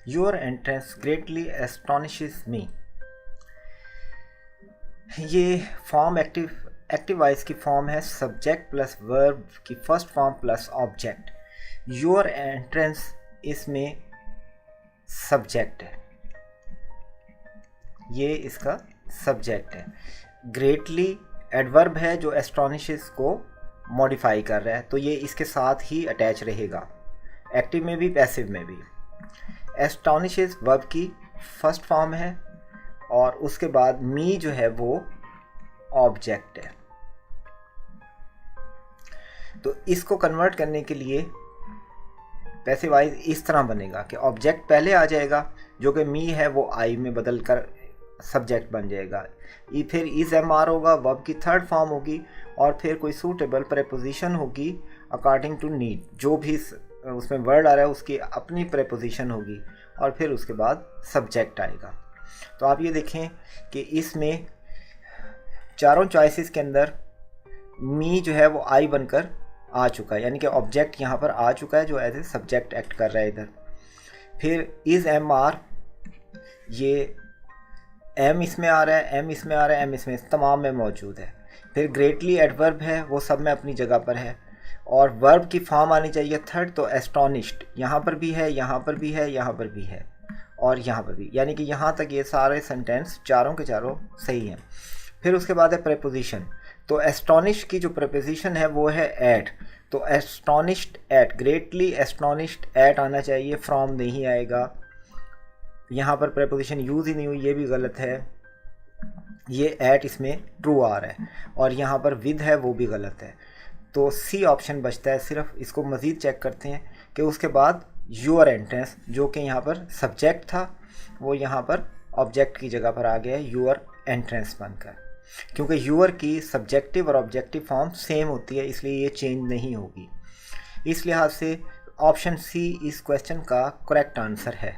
Your entrance greatly एस्टोनिशेस मी। ये form active voice की form है, सब्जेक्ट प्लस वर्ब की first form plus object. Your entrance इसमें subject है, ये इसका सब्जेक्ट है। ग्रेटली एडवर्ब है जो एस्टोनिशेस को मॉडिफाई कर रहा है, तो ये इसके साथ ही अटैच रहेगा, एक्टिव में भी पैसिव में भी। एस्टोनिशेस वर्ब की फर्स्ट फॉर्म है और उसके बाद मी जो है वो ऑब्जेक्ट है। तो इसको कन्वर्ट करने के लिए पैसिव वॉइस इस तरह बनेगा कि ऑब्जेक्ट पहले आ जाएगा, जो कि मी है वो आई में बदल कर सब्जेक्ट बन जाएगा। फिर इज एम आर होगा, वर्ब की थर्ड फॉर्म होगी, और फिर कोई सूटेबल प्रेपोजिशन होगी अकॉर्डिंग टू नीड, जो भी उसमें वर्ड आ रहा है उसकी अपनी प्रेपोजिशन होगी, और फिर उसके बाद सब्जेक्ट आएगा। तो आप ये देखें कि इसमें चारों चॉइसेस के अंदर मी जो है वो आई बनकर आ चुका है, यानी कि ऑब्जेक्ट यहाँ पर आ चुका है जो एज ए सब्जेक्ट एक्ट कर रहा है इधर। फिर इज एम आर, ये एम इसमें आ रहा है, एम इसमें आ रहा है, एम इसमें तमाम में मौजूद है। फिर ग्रेटली एडवर्ब है, वो सब में अपनी जगह पर है, और वर्ब की फॉर्म आनी चाहिए थर्ड, तो एस्टोनिश्ड यहाँ पर भी है, यहाँ पर भी है, यहाँ पर भी है, और यहाँ पर भी, यानी कि यहाँ तक ये सारे सेंटेंस चारों के चारों सही हैं। फिर उसके बाद है प्रेपोजिशन, तो एस्टोनिश की जो प्रेपोजिशन है वो है एट, तो astonished at, greatly astonished at आना चाहिए, फ्रॉम नहीं आएगा। यहाँ पर प्रेपोजिशन यूज़ ही नहीं हुई, ये भी गलत है, ये एट इसमें ट्रू आ रहा है, और यहाँ पर विद है वो भी गलत है। तो सी ऑप्शन बचता है सिर्फ। इसको मज़ीद चेक करते हैं कि उसके बाद योर एंट्रेंस, जो कि यहाँ पर सब्जेक्ट था, वो यहाँ पर ऑब्जेक्ट की जगह पर आ गया है योर एंट्रेंस बनकर, क्योंकि योर की सब्जेक्टिव और ऑब्जेक्टिव फॉर्म सेम होती है, इसलिए ये चेंज नहीं होगी। इस लिहाज से ऑप्शन सी इस क्वेश्चन का करेक्ट आंसर है।